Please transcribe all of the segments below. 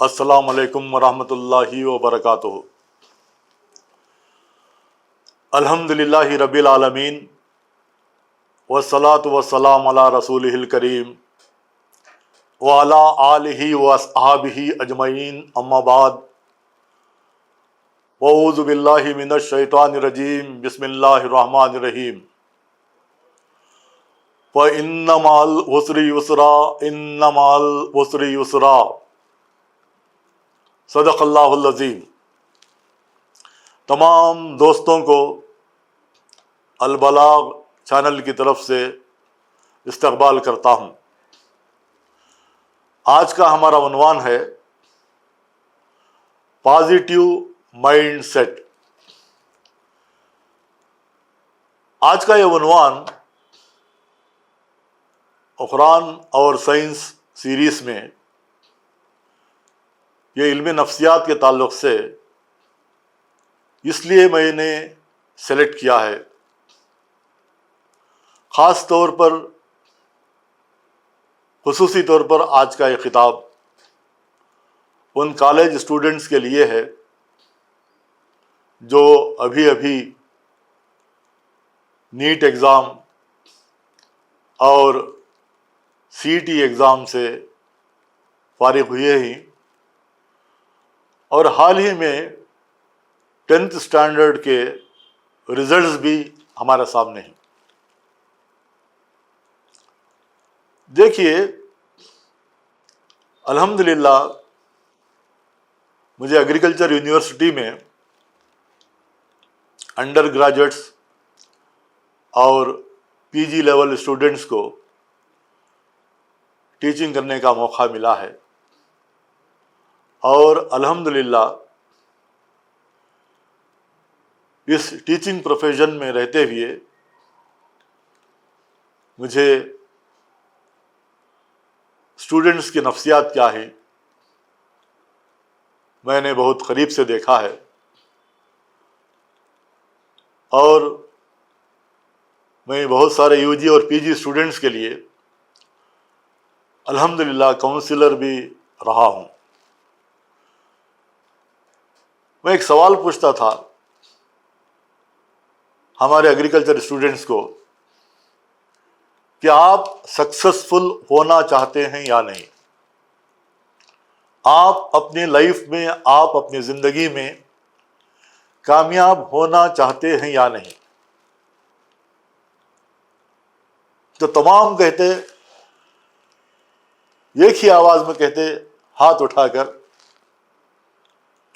السلام علیکم ورحمۃ اللہ وبرکاتہ۔ الحمد للہ رب العالمین والصلاة والسلام علی رسولہ الکریم وعلی آلہ واصحابہ اجمعین، اما بعد، اعوذ باللہ من الشیطان الرجیم، بسم اللہ الرحمن الرحیم۔ فإن مع العسر یسرا إن مع العسر یسرا، صدق اللہ العظیم۔ تمام دوستوں کو البلاغ چینل کی طرف سے استقبال کرتا ہوں۔ آج کا ہمارا عنوان ہے پازیٹیو مائنڈ سیٹ۔ آج کا یہ عنوان قرآن اور سائنس سیریز میں یہ علم نفسیات کے تعلق سے اس لیے میں نے سلیکٹ کیا ہے، خاص طور پر خصوصی طور پر آج کا یہ خطاب ان کالج اسٹوڈنٹس کے لیے ہے جو ابھی نیٹ ایگزام اور سی ٹی ایگزام سے فارغ ہوئے ہیں، اور حال ہی میں 10th اسٹینڈرڈ کے ریزلٹس بھی ہمارے سامنے ہیں۔ دیکھیے، الحمدللہ مجھے ایگریکلچر یونیورسٹی میں انڈر گریجویٹس اور پی جی لیول اسٹوڈنٹس کو ٹیچنگ کرنے کا موقع ملا ہے، اور الحمدللہ اس ٹیچنگ پروفیشن میں رہتے ہوئے مجھے اسٹوڈنٹس کی نفسیات کیا ہیں میں نے بہت قریب سے دیکھا ہے، اور میں بہت سارے یو جی اور پی جی اسٹوڈنٹس کے لیے الحمدللہ کونسلر بھی رہا ہوں۔ میں ایک سوال پوچھتا تھا ہمارے ایگریکلچر اسٹوڈنٹس کو کہ آپ سکسیسفل ہونا چاہتے ہیں یا نہیں؟ آپ اپنی لائف میں، آپ اپنی زندگی میں کامیاب ہونا چاہتے ہیں یا نہیں؟ تو تمام کہتے، ایک ہی آواز میں کہتے ہاتھ اٹھا کر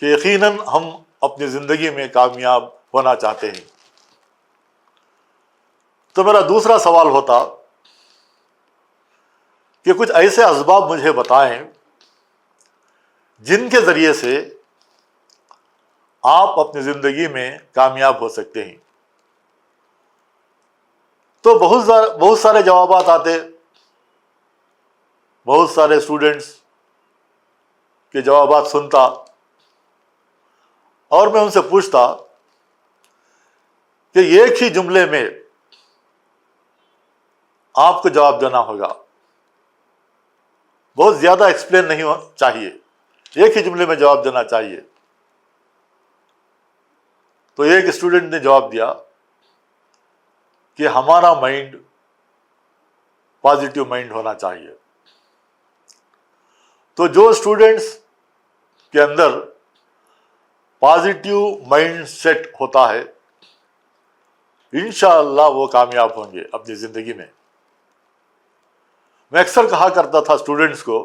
کہ یقیناً ہم اپنی زندگی میں کامیاب ہونا چاہتے ہیں۔ تو میرا دوسرا سوال ہوتا کہ کچھ ایسے اسباب مجھے بتائیں جن کے ذریعے سے آپ اپنی زندگی میں کامیاب ہو سکتے ہیں۔ تو بہت سارے جوابات آتے، بہت سارے اسٹوڈنٹس کے جوابات سنتا، اور میں ان سے پوچھتا کہ ایک ہی جملے میں آپ کو جواب دینا ہوگا، بہت زیادہ ایکسپلین نہیں چاہیے، ایک ہی جملے میں جواب دینا چاہیے۔ تو ایک اسٹوڈنٹ نے جواب دیا کہ ہمارا مائنڈ پازیٹیو مائنڈ ہونا چاہیے۔ تو جو اسٹوڈنٹس کے اندر پازیٹیو مائنڈ سیٹ ہوتا ہے انشاءاللہ وہ کامیاب ہوں گے اپنی زندگی میں۔ میں اکثر کہا کرتا تھا اسٹوڈنٹس کو،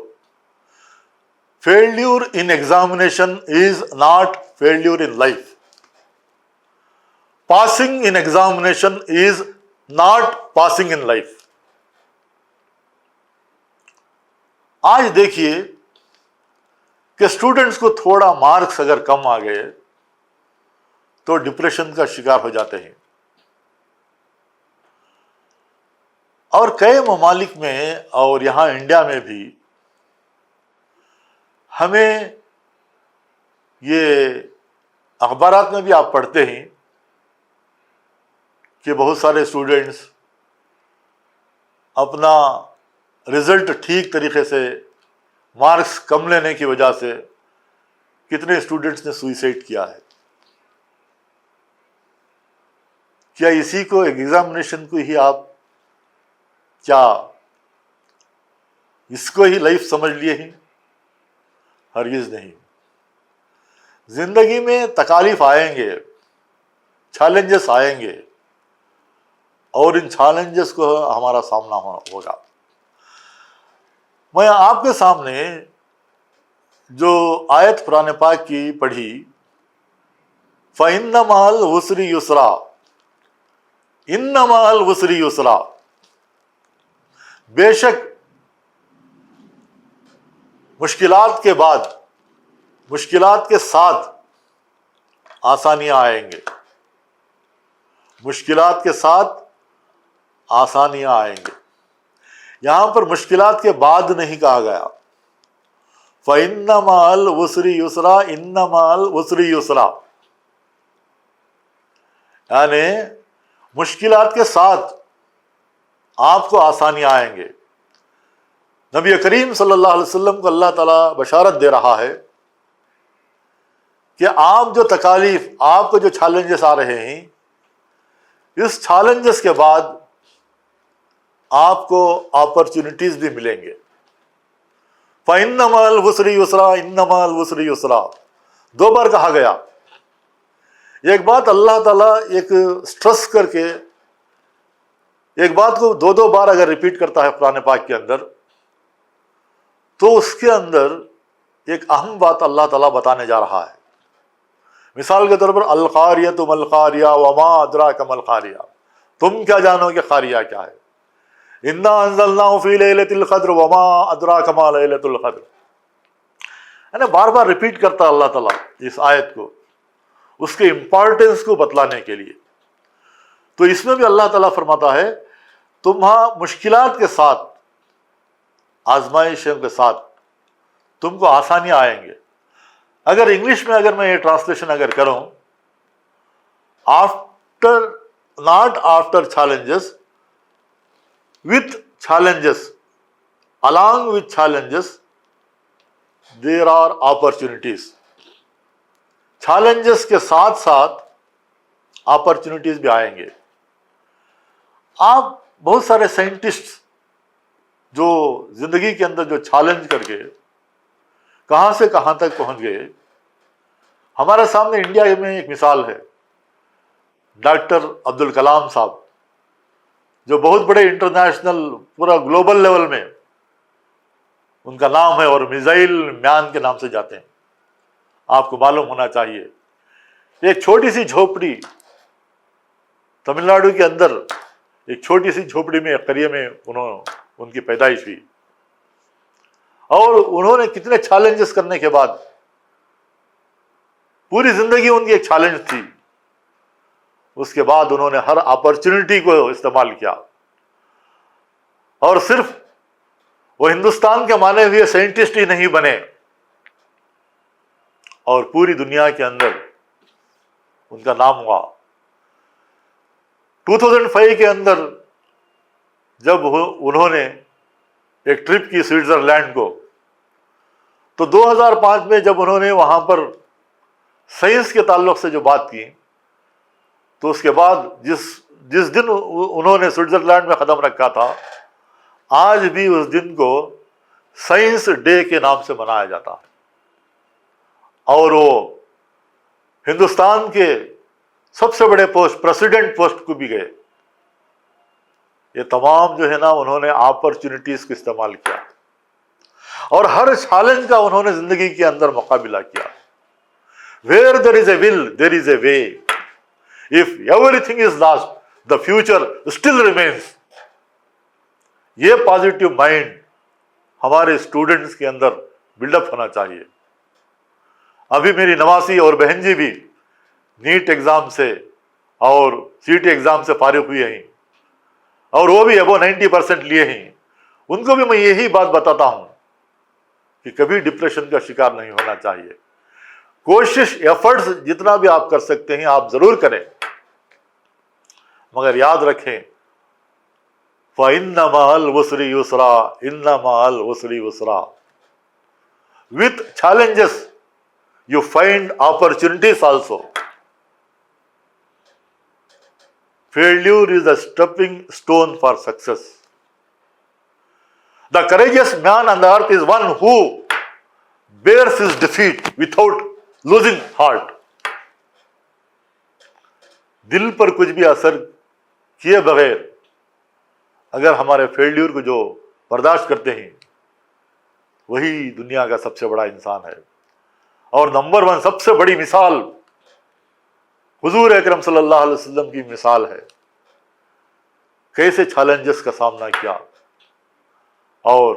failure in examination is not failure in life, passing in examination is not passing in life. آج دیکھیے کہ اسٹوڈنٹس کو تھوڑا مارکس اگر کم آ گئے تو ڈپریشن کا شکار ہو جاتے ہیں، اور کئی ممالک میں اور یہاں انڈیا میں بھی ہمیں یہ اخبارات میں بھی آپ پڑھتے ہیں کہ بہت سارے اسٹوڈنٹس اپنا رزلٹ ٹھیک طریقے سے، مارکس کم لینے کی وجہ سے کتنے اسٹوڈنٹس نے سوئسائڈ کیا ہے؟ کیا اسی کو ایگزامینیشن کو ہی آپ کیا اس کو ہی لائف سمجھ لیے ہیں؟ ہرگز نہیں. زندگی میں تکالیف آئیں گے، چیلنجز آئیں گے، اور ان چیلنجز کو ہمارا سامنا ہوگا. میں آپ کے سامنے جو آیت قرآن پاک کی پڑھی، فَإِنَّ مَعَ الْعُسْرِ يُسْرًا، إِنَّ مَعَ الْعُسْرِ يُسْرًا، بے شک مشکلات کے بعد، مشکلات کے ساتھ آسانیاں آئیں گے. مشکلات کے ساتھ آسانیاں آئیں گے. یہاں پر مشکلات کے بعد نہیں کہا گیا. فَإِنَّ مَعَ الْعُسْرِ يُسْرًا، إِنَّ مَعَ الْعُسْرِ يُسْرًا، یعنی مشکلات کے ساتھ آپ کو آسانیاں آئیں گے. نبی کریم صلی اللہ علیہ وسلم کو اللہ تعالیٰ بشارت دے رہا ہے کہ آپ جو تکالیف، آپ کو جو چیلنجز آ رہے ہیں، اس چیلنجز کے بعد آپ کو اپرچونٹیز بھی ملیں گے. فَإِنَّ مَعَ الْعُسْرِ يُسْرًا، إِنَّ مَعَ الْعُسْرِ يُسْرًا، 2 بار کہا گیا. ایک بات اللہ تعالیٰ ایک سٹرس کر کے ایک بات کو 2 بار اگر ریپیٹ کرتا ہے قرآن پاک کے اندر، تو اس کے اندر ایک اہم بات اللہ تعالیٰ بتانے جا رہا ہے. مثال کے طور پر القاریۃ ما القاریہ وما ادراک ما القاریہ، تم کیا جانو کہ قاریہ کیا ہے. انا انزلناہ فی لیلۃ القدر وما ادراک ما لیلۃ القدر، یعنی بار بار ریپیٹ کرتا اللہ تعالیٰ اس آیت کو، اس کے امپورٹنس کو بتلانے کے لیے. تو اس میں بھی اللہ تعالیٰ فرماتا ہے تمہاں مشکلات کے ساتھ، آزمائشوں کے ساتھ تم کو آسانیاں آئیں گے. اگر انگلش میں اگر میں یہ ٹرانسلیشن اگر کروں، after, not after challenges, with challenges, along with challenges there are opportunities. challenges کے ساتھ ساتھ opportunities بھی آئیں گے. آپ بہت سارے سائنٹسٹ جو زندگی کے اندر جو چیلنج کر کے کہاں سے کہاں تک پہنچ گئے. ہمارے سامنے انڈیا میں ایک مثال ہے، ڈاکٹر عبدالکلام صاحب، جو بہت بڑے انٹرنیشنل، پورا گلوبل لیول میں ان کا نام ہے، اور میزائل مین کے نام سے جاتے ہیں. آپ کو معلوم ہونا چاہیے ایک چھوٹی سی جھوپڑی تمل ناڈو کے اندر، ایک چھوٹی سی جھوپڑی میں، ایک قریے میں ان کی پیدائش ہوئی، اور انہوں نے کتنے چیلنجز کرنے کے بعد، پوری زندگی ان کی ایک چیلنج تھی، اس کے بعد انہوں نے ہر اپرچونٹی کو استعمال کیا، اور صرف وہ ہندوستان کے مانے ہوئے سائنٹسٹ ہی نہیں بنے، اور پوری دنیا کے اندر ان کا نام ہوا. 2005 کے اندر جب انہوں نے ایک ٹرپ کی سوئٹزرلینڈ کو، تو 2005 میں جب انہوں نے وہاں پر سائنس کے تعلق سے جو بات کی، تو اس کے بعد جس دن انہوں نے سوئٹزرلینڈ میں قدم رکھا تھا، آج بھی اس دن کو سائنس ڈے کے نام سے منایا جاتا ہے. اور وہ ہندوستان کے سب سے بڑے پوسٹ، پریسیڈنٹ پوسٹ کو بھی گئے. یہ تمام جو ہے نا، انہوں نے اپرچونٹیز کو استعمال کیا، اور ہر چیلنج کا انہوں نے زندگی کے اندر مقابلہ کیا. Where there is a will, there is a way. If everything is lost, the future still remains. یہ پازیٹیو مائنڈ ہمارے اسٹوڈنٹس کے اندر بلڈ اپ ہونا چاہیے. ابھی میری نواسی اور بہن جی بھی نیٹ ایگزام سے اور CET ایگزام سے فارغ ہوئے ہیں، اور وہ بھی ابو 90% لیے ہیں. ان کو بھی میں یہی بات بتاتا ہوں کہ کبھی ڈپریشن کا شکار نہیں ہونا چاہیے. کوشش، ایفرٹس جتنا بھی آپ کر سکتے ہیں آپ ضرور کریں، مگر یاد رکھیں فَإِنَّ مَعَ الْعُسْرِ يُسْرًا، إِنَّ مَعَ الْعُسْرِ يُسْرًا. with challenges you find opportunities also. Failure is a stepping stone for success. The courageous man on the earth is one who bears his defeat without losing heart. دل پر کچھ بھی اثر کیے بغیر اگر ہمارے فیلڈیور کو جو برداشت کرتے ہیں وہی دنیا کا سب سے بڑا انسان ہے. اور نمبر 1 سب سے بڑی مثال حضور اکرم صلی اللہ علیہ وسلم کی مثال ہے. کیسے چیلنجز کا سامنا کیا. اور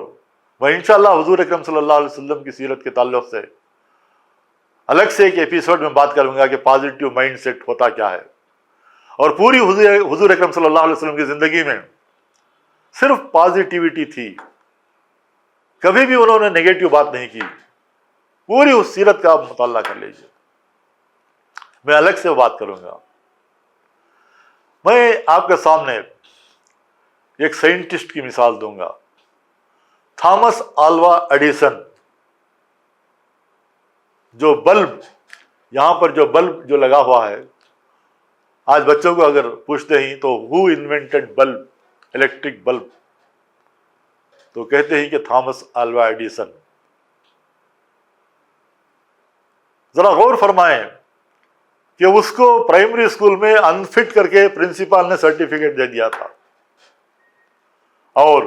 میں انشاءاللہ حضور اکرم صلی اللہ علیہ وسلم کی سیرت کے تعلق سے الگ سے ایک ایپیسوڈ میں بات کروں گا کہ پازیٹیو مائنڈ سیٹ ہوتا کیا ہے. اور پوری حضور اکرم صلی اللہ علیہ وسلم کی زندگی میں صرف پازیٹیوٹی تھی. کبھی بھی انہوں نے نیگیٹو بات نہیں کی. پوری اس سیرت کا آپ مطالعہ کر لیجیے. میں الگ سے بات کروں گا. میں آپ کے سامنے ایک سائنٹسٹ کی مثال دوں گا. Thomas Alva Edison. جو بلب یہاں پر جو بلب جو لگا ہوا ہے, آج بچوں کو اگر پوچھتے ہیں تو ہو انوینٹڈ بلب, الیکٹرک بلب, تو کہتے ہیں کہ تھامس آلوا ایڈیسن. ذرا غور فرمائیں کہ اس کو پرائمری اسکول میں انفٹ کر کے پرنسپل نے سرٹیفکیٹ دے دیا تھا. اور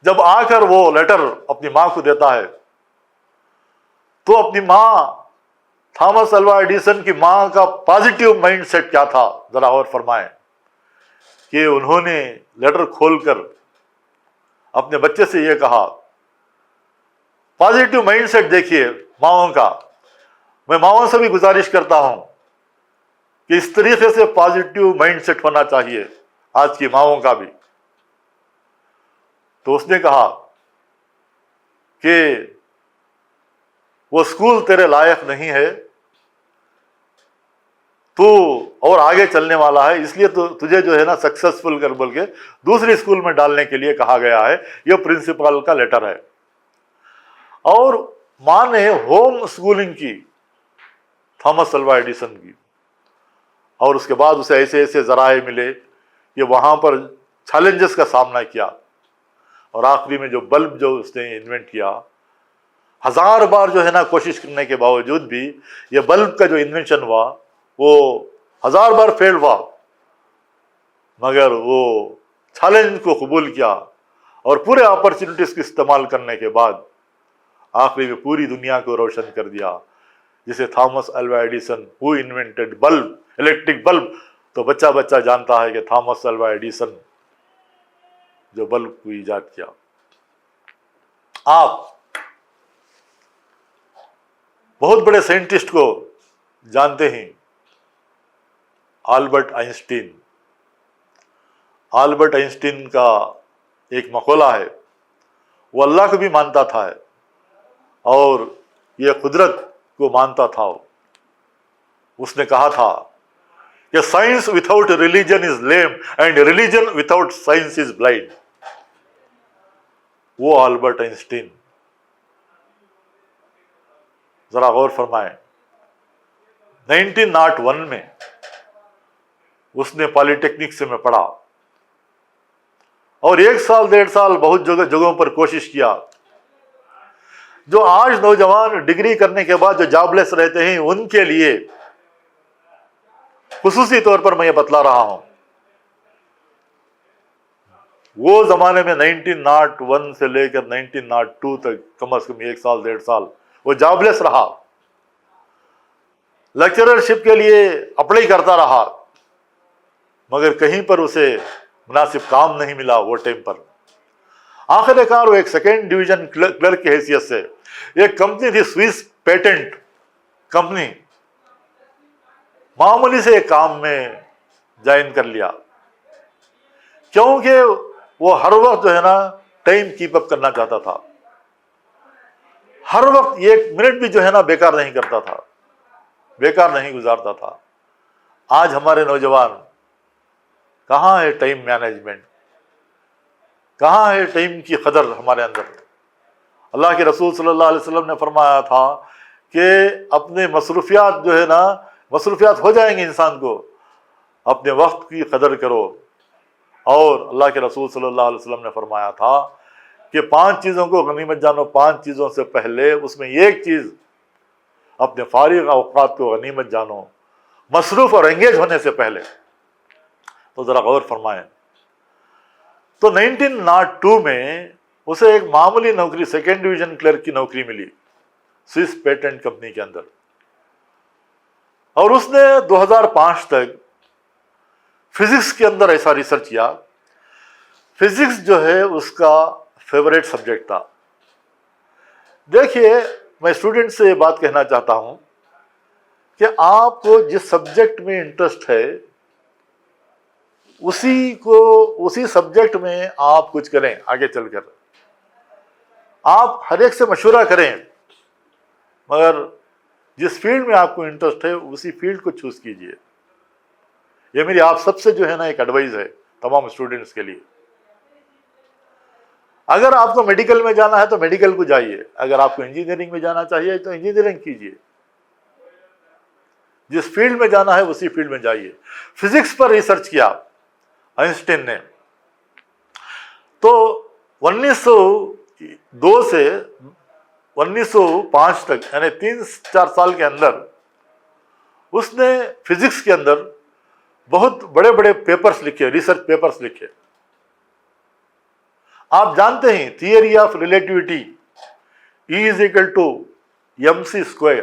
جب آ کر وہ لیٹر اپنی ماں کو دیتا ہے تو اپنی ماں, تھامس آلوا ایڈیسن کی ماں کا پازیٹیو مائنڈ سیٹ کیا تھا ذرا غور فرمائیں کہ انہوں نے لیٹر کھول کر اپنے بچے سے یہ کہا. پازیٹیو مائنڈ سیٹ دیکھیے ماؤں کا. میں ماؤں سے بھی گزارش کرتا ہوں کہ اس طریقے سے پازیٹیو مائنڈ سیٹ ہونا چاہیے آج کی ماؤں کا بھی. تو اس نے کہا کہ وہ اسکول تیرے لائق نہیں ہے, تو اور آگے چلنے والا ہے, اس لیے تو تجھے جو ہے نا سکسیسفل کر بول کے دوسری اسکول میں ڈالنے کے لیے کہا گیا ہے. یہ پرنسپل کا لیٹر ہے. اور ماں نے ہوم اسکولنگ کی تھامس آلوا ایڈیسن کی, اور اس کے بعد اسے ایسے ایسے ذرائع ملے کہ وہاں پر چیلنجز کا سامنا کیا. اور آخری میں جو بلب جو اس نے انوینٹ کیا, 1000 بار جو ہے نا کوشش کرنے کے باوجود بھی یہ بلب کا جو انوینشن ہوا وہ 1000 بار فیل ہوا, مگر وہ چیلنج کو قبول کیا اور پورے اپرچونٹیز کو استعمال کرنے کے بعد آخری میں پوری دنیا کو روشن کر دیا. جسے تھامس آلوا ایڈیسن ہو انوینٹڈ بلب, الیکٹرک بلب, تو بچہ بچہ جانتا ہے کہ تھامس آلوا ایڈیسن جو بلب کو ایجاد کیا. آپ بہت بڑے سائنٹسٹ کو جانتے ہیں, آلبرٹ آئنسٹین. آلبرٹ آئنسٹین کا ایک مقولہ ہے, وہ اللہ کو بھی مانتا تھا اور یہ قدرت کو مانتا تھا. اس نے کہا تھا کہ science without religion is lame and religion without science is blind. وہ آلبرٹ آئنسٹین. ذرا غور فرمائیں, 1901 میں اس نے پالی ٹیکنک سے میں پڑھا اور 1 سال 1.5 سال بہت جگہوں پر کوشش کیا. جو آج نوجوان ڈگری کرنے کے بعد جو جاب لیس رہتے ہیں ان کے لیے خصوصی طور پر میں یہ بتلا رہا ہوں. وہ زمانے میں 1901 سے لے کر 1902 تک کم از کم 1 سال 1.5 سال وہ جاب لیس رہا. لیکچررشپ کے لیے اپلائی کرتا رہا, مگر کہیں پر اسے مناسب کام نہیں ملا وہ ٹائم پر. آخر کار وہ ایک 2nd ڈویژن کلرک کی حیثیت سے ایک کمپنی تھی, سوئس پیٹنٹ کمپنی, معمولی سے ایک کام میں جوائن کر لیا. کیونکہ وہ ہر وقت جو ہے نا ٹائم کیپ اپ کرنا چاہتا تھا, ہر وقت 1 منٹ بھی جو ہے نا بیکار نہیں کرتا تھا, بیکار نہیں گزارتا تھا. آج ہمارے نوجوان کہاں ہے ٹائم مینجمنٹ, کہاں ہے ٹائم کی قدر ہمارے اندر. اللہ کے رسول صلی اللہ علیہ وسلم نے فرمایا تھا کہ اپنے مصروفیات جو ہے نا، مصروفیات ہو جائیں گے انسان کو، اپنے وقت کی قدر کرو. اور اللہ کے رسول صلی اللہ علیہ وسلم نے فرمایا تھا کہ 5 چیزوں کو غنیمت جانو. 5 چیزوں سے پہلے اس میں ایک چیز، اپنے فارغ اوقات کو غنیمت جانو، مصروف اور انگیج ہونے سے پہلے. تو ذرا غور فرمائیں. تو 1902 میں اسے ایک معمولی نوکری، 2nd ڈویژن کلرک کی نوکری ملی سوئس پیٹنٹ کمپنی کے اندر. اور اس نے 2005 تک فزکس کے اندر ایسا ریسرچ کیا. فزکس جو ہے اس کا فیوریٹ سبجیکٹ تھا. دیکھیے، میں اسٹوڈنٹ سے یہ بات کہنا چاہتا ہوں کہ آپ کو جس سبجیکٹ میں انٹرسٹ ہے اسی سبجیکٹ میں آپ کچھ کریں. آگے چل کر آپ ہر ایک سے مشورہ کریں، مگر جس فیلڈ میں آپ کو انٹرسٹ ہے اسی فیلڈ کو چوز کیجیے. یہ میری آپ سب سے جو ہے نا ایک ایڈوائز ہے تمام اسٹوڈنٹس کے لیے. اگر آپ کو میڈیکل میں جانا ہے تو میڈیکل کو جائیے، اگر آپ کو انجینئرنگ میں جانا چاہیے تو انجینئرنگ کیجیے. جس فیلڈ میں جانا ہے اسی فیلڈ میں جائیے. فزکس پر ریسرچ کیا آئنسٹین نے. تو 1902 سے 1905 تک، یعنی 3-4 سال کے اندر اس نے فزکس کے اندر بہت بڑے بڑے پیپرز لکھے، ریسرچ پیپرز لکھے. آپ جانتے ہیں theory of relativity E=mc².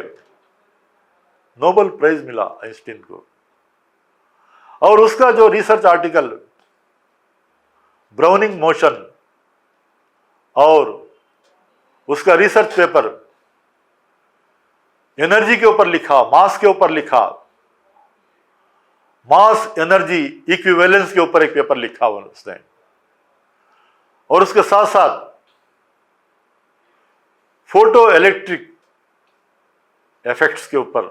Nobel price ملا آئنسٹین کو. اور اس کا جو ریسرچ آرٹیکل براؤننگ موشن اور اس کا ریسرچ پیپر انرجی کے اوپر لکھا، ماس کے اوپر لکھا، ماس انرجی ایکویویلنس کے اوپر ایک پیپر لکھا اس نے. اور اس کے ساتھ ساتھ فوٹو الیکٹرک ایفیکٹس کے اوپر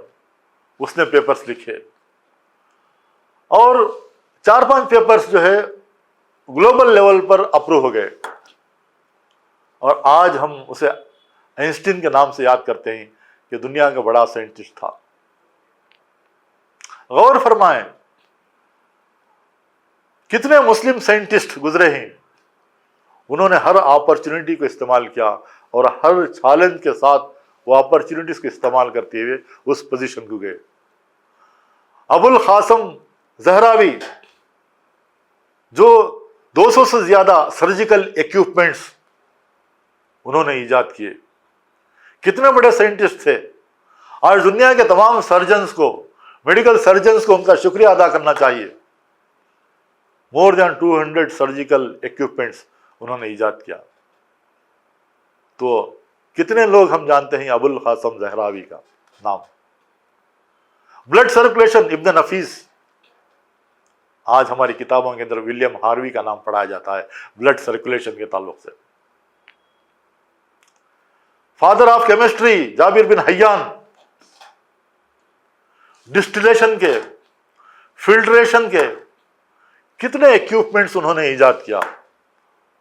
اس نے پیپرز لکھے. اور 4-5 پیپرز جو ہے گلوبل لیول پر اپروو ہو گئے. اور آج ہم اسے آئنسٹین کے نام سے یاد کرتے ہیں کہ دنیا کا بڑا سائنٹسٹ تھا. غور فرمائیں کتنے مسلم سائنٹسٹ گزرے ہیں، انہوں نے ہر اپرچونٹی کو استعمال کیا اور ہر چیلنج کے ساتھ وہ اپرچونٹیز کو استعمال کرتے ہوئے اس پوزیشن کو گئے. ابو القاسم زہراوی جو 200 سے زیادہ سرجیکل ایکوپمنٹس انہوں نے ایجاد کیے. کتنے بڑے سائنٹسٹ تھے. آج دنیا کے تمام سرجنز کو، میڈیکل سرجنز کو ان کا شکریہ ادا کرنا چاہیے. مور دین 200 سرجیکل ایکوپمنٹس انہوں نے ایجاد کیا. تو کتنے لوگ ہم جانتے ہیں ابو القاسم زہراوی کا نام. بلڈ سرکولیشن ابن نفیس، آج ہماری کتابوں کے اندر ولیم ہاروی کا نام پڑھایا جاتا ہے بلڈ سرکولیشن کے تعلق سے. Father of chemistry Jabir bin Hayyan, distillation کے، فلٹریشن کے کتنے ایکوپمنٹس انہوں نے ایجاد کیا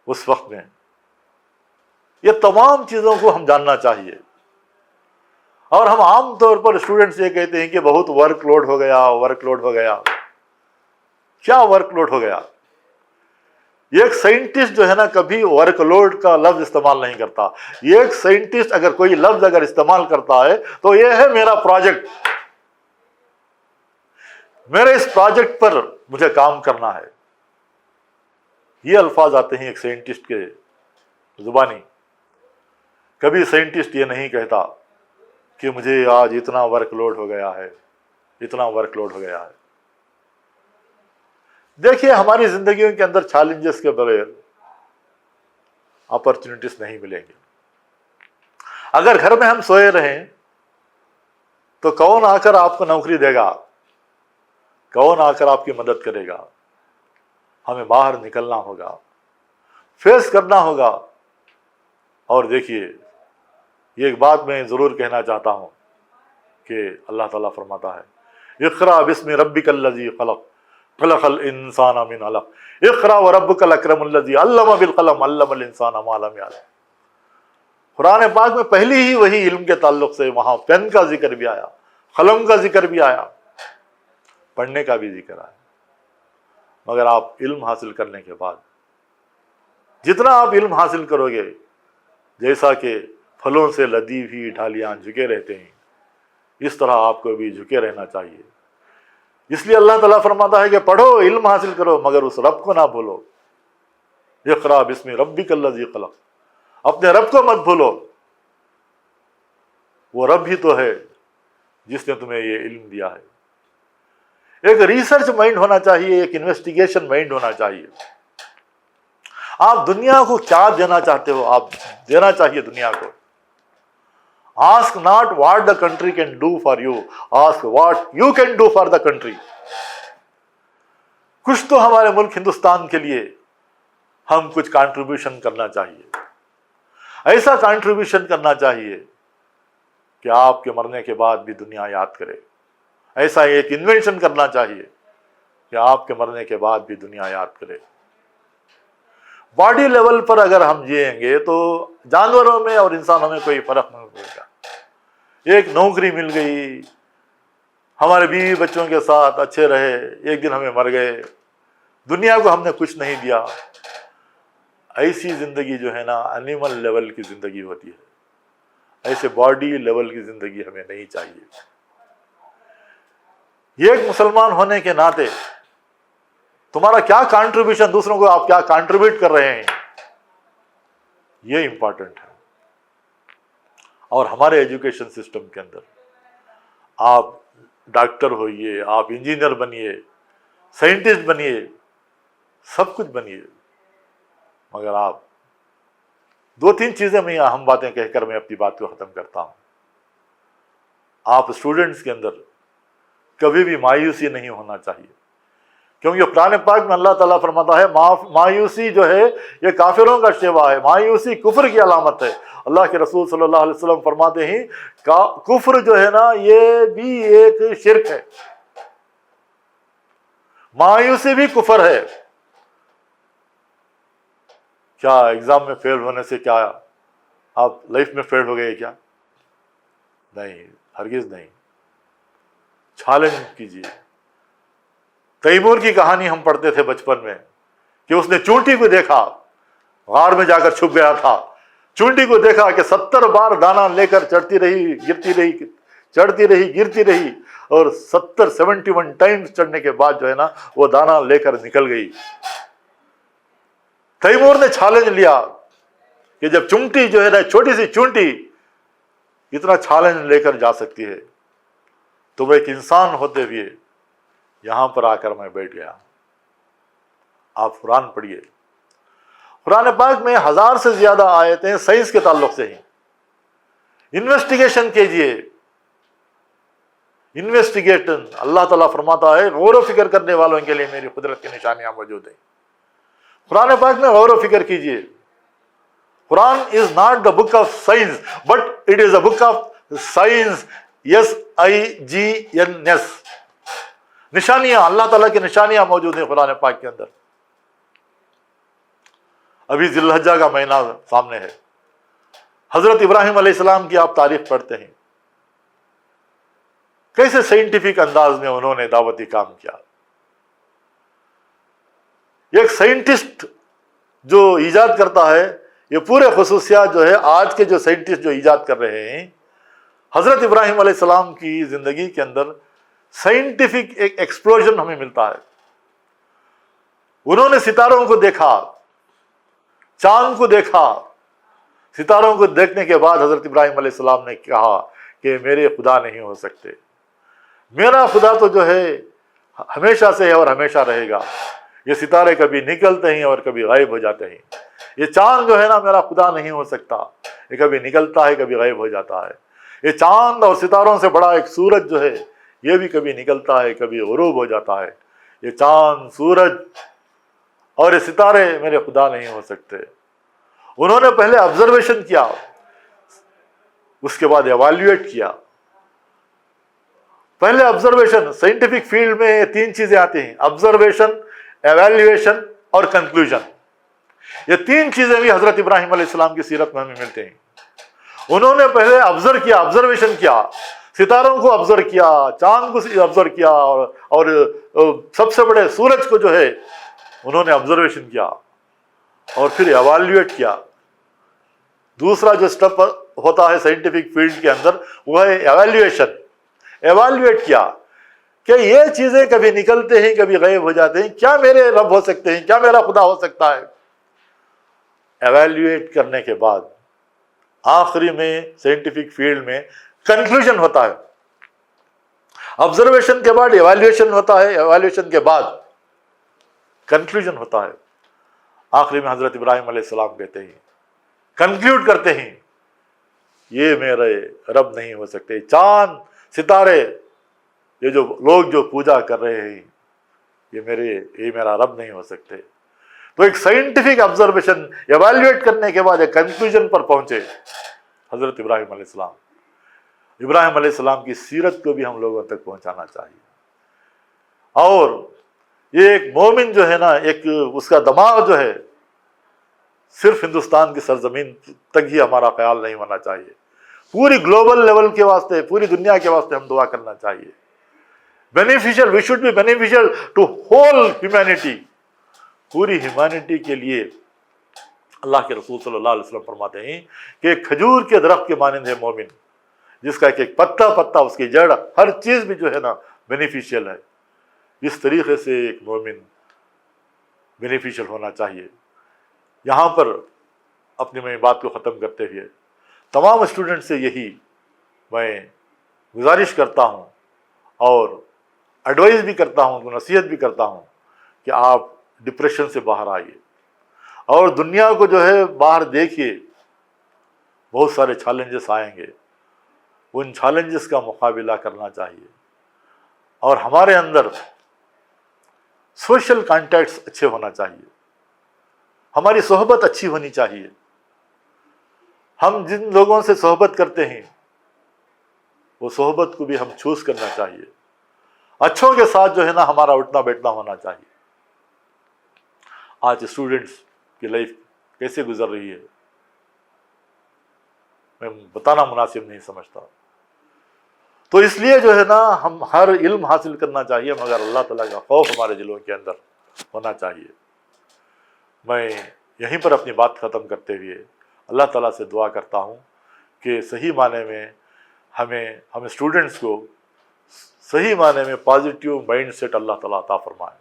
اس وقت میں. یہ تمام چیزوں کو ہم جاننا چاہیے. اور ہم عام طور پر اسٹوڈنٹس یہ کہتے ہیں کہ بہت ورک لوڈ ہو گیا، ورک لوڈ ہو گیا. کیا ورک لوڈ ہو گیا؟ ایک سائنٹسٹ جو ہے نا کبھی ورک لوڈ کا لفظ استعمال نہیں کرتا. ایک سائنٹسٹ اگر کوئی لفظ اگر استعمال کرتا ہے تو یہ ہے میرا پروجیکٹ، میرے اس پروجیکٹ پر مجھے کام کرنا ہے. یہ الفاظ آتے ہیں ایک سائنٹسٹ کے زبانی. کبھی سائنٹسٹ یہ نہیں کہتا کہ مجھے آج اتنا ورک لوڈ ہو گیا ہے، اتنا ورک لوڈ ہو گیا ہے. دیکھیے ہماری زندگیوں کے اندر چیلنجز کے بغیر اپرچونٹیز نہیں ملیں گے. اگر گھر میں ہم سوئے رہیں تو کون آ کر آپ کو نوکری دے گا؟ کون آ کر آپ کی مدد کرے گا؟ ہمیں باہر نکلنا ہوگا، فیس کرنا ہوگا. اور دیکھیے یہ ایک بات میں ضرور کہنا چاہتا ہوں کہ اللہ تعالیٰ فرماتا ہے اقرأ باسم ربک الذی خلق خلق الانسان من علق اقرأ وربک الاکرم الذی علم بالقلم علم الانسان ما لم یعلم. قرآن پاک میں پہلی ہی وہی علم کے تعلق سے وہاں پین کا ذکر بھی آیا، قلم کا ذکر بھی آیا، پڑھنے کا بھی ذکر آیا۔ مگر آپ علم حاصل کرنے کے بعد جتنا آپ علم حاصل کرو گے، جیسا کہ پھلوں سے لدی ہوئی ڈھالیاں جھکے رہتے ہیں، اس طرح آپ کو بھی جھکے رہنا چاہیے۔ اس لیے اللہ تعالیٰ فرماتا ہے کہ پڑھو، علم حاصل کرو، مگر اس رب کو نہ بھولو۔ اقرأ بسم ربک الذی خلق، اپنے رب کو مت بھولو، وہ رب ہی تو ہے جس نے تمہیں یہ علم دیا ہے۔ ایک ریسرچ مائنڈ ہونا چاہیے، ایک انویسٹیگیشن مائنڈ ہونا چاہیے۔ آپ دنیا کو کیا دینا چاہتے ہو، آپ دینا چاہیے دنیا کو۔ Ask not what the country can do for you, ask what you can do for the country. کچھ تو ہمارے ملک ہندوستان کے لیے ہم کچھ کنٹریبیوشن کرنا چاہیے، ایسا کنٹریبیوشن کرنا چاہیے کہ آپ کے مرنے کے بعد بھی دنیا یاد کرے، ایسا ایک انوینشن کرنا چاہیے کہ آپ کے مرنے کے بعد بھی دنیا یاد کرے۔ باڈی لیول پر اگر ہم جئیں گے تو جانوروں میں اور انسانوں میں کوئی فرق نہیں ہوگا۔ ایک نوکری مل گئی، ہمارے بیوی بچوں کے ساتھ اچھے رہے، ایک دن ہمیں مر گئے، دنیا کو ہم نے کچھ نہیں دیا۔ ایسی زندگی جو ہے نا اینیمل لیول کی زندگی ہوتی ہے، ایسے باڈی لیول کی زندگی ہمیں نہیں چاہیے۔ یہ ایک مسلمان ہونے کے ناطے تمہارا کیا کنٹریبیوشن، دوسروں کو آپ کیا کنٹریبیوٹ کر رہے ہیں، یہ امپورٹنٹ ہے۔ اور ہمارے ایجوکیشن سسٹم کے اندر آپ ڈاکٹر ہوئیے، آپ انجینئر بنیے، سائنٹسٹ بنیے، سب کچھ بنیے، مگر آپ دو تین چیزیں میں اہم باتیں کہہ کر میں اپنی بات کو ختم کرتا ہوں۔ آپ اسٹوڈنٹس کے اندر کبھی بھی مایوسی نہیں ہونا چاہیے، کیونکہ قرآن پاک میں اللہ تعالیٰ فرماتا ہے مایوسی جو ہے یہ کافروں کا شیوا ہے، مایوسی کفر کی علامت ہے۔ اللہ کے رسول صلی اللہ علیہ وسلم فرماتے ہیں کفر جو ہے نا یہ بھی ایک شرک ہے، مایوسی بھی کفر ہے۔ کیا ایگزام میں فیل ہونے سے کیا آپ لائف میں فیل ہو گئے کیا؟ نہیں، ہرگز نہیں۔ چیلنج کیجیے۔ تیمور کی کہانی ہم پڑھتے تھے بچپن میں کہ اس نے چونٹی کو دیکھا، غار میں جا کر چھپ گیا تھا، چونٹی کو دیکھا کہ 70 بار دانا لے کر چڑھتی رہی گرتی رہی، چڑھتی رہی گرتی رہی، اور 71 ٹائمز چڑھنے کے بعد جو ہے نا وہ دانا لے کر نکل گئی۔ تیمور نے چیلنج لیا کہ جب چونٹی جو ہے نا چھوٹی سی چونٹی اتنا چیلنج لے کر جا سکتی ہے تو وہ ایک انسان ہوتے ہوئے یہاں پر آ کر میں بیٹھ گیا۔ آپ قرآن پڑھیے، قرآن پاک میں 1000 سے زیادہ آیتیں سائنس کے تعلق سے ہیں۔ انویسٹیگیشن کیجئے، انویسٹیگیشن۔ اللہ تعالیٰ فرماتا ہے غور و فکر کرنے والوں کے لیے میری قدرت کی نشانیاں موجود ہیں۔ قرآن پاک میں غور و فکر کیجئے۔ Quran is not the book of science but it is a book of science, SIGNS۔ نشانیاں، اللہ تعالیٰ کی نشانیاں موجود ہیں قرآن پاک کے اندر۔ ابھی ذی الحجہ کا مہینہ سامنے ہے، حضرت ابراہیم علیہ السلام کی آپ تاریخ پڑھتے ہیں، کیسے سائنٹیفک انداز میں انہوں نے دعوتی کام کیا۔ ایک سائنٹسٹ جو ایجاد کرتا ہے، یہ پورے خصوصیات جو ہے آج کے جو سائنٹسٹ جو ایجاد کر رہے ہیں، حضرت ابراہیم علیہ السلام کی زندگی کے اندر سائنٹیفک ایک ایکسپلوژن ہمیں ملتا ہے۔ انہوں نے ستاروں کو دیکھا، چاند کو دیکھا، ستاروں کو دیکھنے کے بعد حضرت ابراہیم علیہ السلام نے کہا کہ میرے خدا نہیں ہو سکتے، میرا خدا تو جو ہے ہمیشہ سے ہے اور ہمیشہ رہے گا۔ یہ ستارے کبھی نکلتے ہیں اور کبھی غائب ہو جاتے ہیں، یہ چاند جو ہے نا میرا خدا نہیں ہو سکتا، یہ کبھی نکلتا ہے کبھی غائب ہو جاتا ہے۔ یہ چاند اور ستاروں سے بڑا ایک سورج جو ہے یہ بھی کبھی نکلتا ہے کبھی غروب ہو جاتا ہے۔ یہ چاند، سورج اور یہ ستارے میرے خدا نہیں ہو سکتے۔ انہوں نے پہلے آبزرویشن کیا، اس کے بعد ایویلویٹ کیا۔ پہلے آبزرویشن، سائنٹیفک فیلڈ میں یہ 3 چیزیں آتی ہیں، آبزرویشن، ایویلویشن اور کنکلوژن۔ یہ 3 چیزیں بھی حضرت ابراہیم علیہ السلام کی سیرت میں ہمیں ملتے ہیں۔ انہوں نے پہلے آبزرویشن کیا، ستاروں کو آبزرو کیا، چاند کو آبزرو کیا، اور سب سے بڑے سورج کو جو ہے انہوں نے آبزرویشن کیا، اور پھر ایوالویٹ کیا۔ دوسرا جو سٹیپ ہوتا ہے سائنٹیفک فیلڈ کے اندر وہ ہے ایوالویشن۔ ایوالویٹ کیا کہ یہ چیزیں کبھی نکلتے ہیں، کبھی غائب ہو جاتے ہیں، کیا میرے رب ہو سکتے ہیں، کیا میرا خدا ہو سکتا ہے؟ ایوالویٹ کرنے کے بعد آخری میں سائنٹیفک فیلڈ میں کنکلوژن ہوتا ہے۔ آبزرویشن کے بعد ایوالویشن ہوتا ہے، ایوالویشن کے بعد کنکلوژن ہوتا ہے۔ آخری میں حضرت ابراہیم علیہ السلام کہتے ہیں، کنکلیوڈ کرتے ہیں، یہ میرے رب نہیں ہو سکتے، چاند ستارے یہ جو لوگ جو پوجا کر رہے ہیں یہ میرا رب نہیں ہو سکتے۔ تو ایک سائنٹیفک آبزرویشن ایوالویٹ کرنے کے بعد ایک کنکلوژن پر پہنچے حضرت ابراہیم علیہ السلام۔ ابراہیم علیہ السلام کی سیرت کو بھی ہم لوگوں تک پہنچانا چاہیے، اور یہ ایک مومن جو ہے نا، ایک اس کا دماغ جو ہے صرف ہندوستان کی سرزمین تک ہی ہمارا خیال نہیں ہونا چاہیے، پوری گلوبل لیول کے واسطے، پوری دنیا کے واسطے ہم دعا کرنا چاہیے۔ Beneficial, we should be beneficial to whole humanity, پوری ہیومینٹی کے لیے۔ اللہ کے رسول صلی اللہ علیہ وسلم فرماتے ہیں کہ ایک کھجور کے درخت کے مانند ہے مومن، جس کا ایک پتا، اس کی جڑ، ہر چیز بھی جو ہے نا بینیفیشیل ہے۔ اس طریقے سے ایک مومن بینیفیشیل ہونا چاہیے۔ یہاں پر اپنی میں بات کو ختم کرتے ہوئے تمام اسٹوڈنٹ سے یہی میں گزارش کرتا ہوں اور ایڈوائز بھی کرتا ہوں، نصیحت بھی کرتا ہوں کہ آپ ڈپریشن سے باہر آئیے اور دنیا کو جو ہے باہر دیکھیے۔ بہت سارے چیلنجز آئیں گے، ان چیلنجز کا مقابلہ کرنا چاہیے، اور ہمارے اندر سوشل کانٹیکٹس اچھے ہونا چاہیے، ہماری صحبت اچھی ہونی چاہیے۔ ہم جن لوگوں سے صحبت کرتے ہیں وہ صحبت کو بھی ہم چوز کرنا چاہیے۔ اچھوں کے ساتھ جو ہے نا ہمارا اٹھنا بیٹھنا ہونا چاہیے۔ آج اسٹوڈنٹس کی لائف کیسے گزر رہی ہے میں بتانا مناسب نہیں سمجھتا۔ تو اس لیے جو ہے نا ہم ہر علم حاصل کرنا چاہیے، مگر اللہ تعالیٰ کا خوف ہمارے دلوں کے اندر ہونا چاہیے۔ میں یہیں پر اپنی بات ختم کرتے ہوئے اللہ تعالیٰ سے دعا کرتا ہوں کہ صحیح معنی میں ہم اسٹوڈنٹس کو صحیح معنی میں پازیٹیو مائنڈ سیٹ اللہ تعالیٰ عطا فرمائے۔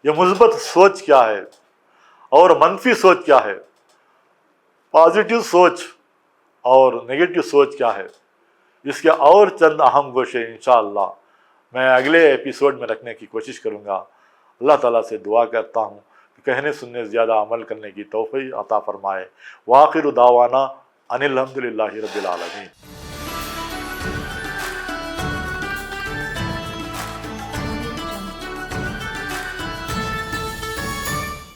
یہ مثبت سوچ کیا ہے اور منفی سوچ کیا ہے، پازیٹیو سوچ اور نگیٹو سوچ کیا ہے، اس کے اور چند اہم گوشے انشاءاللہ میں اگلے ایپیسوڈ میں رکھنے کی کوشش کروں گا۔ اللہ تعالیٰ سے دعا کرتا ہوں کہ کہنے سننے زیادہ عمل کرنے کی توفیق عطا فرمائے۔ وآخر دعوانا ان الحمدللہ رب العالمین۔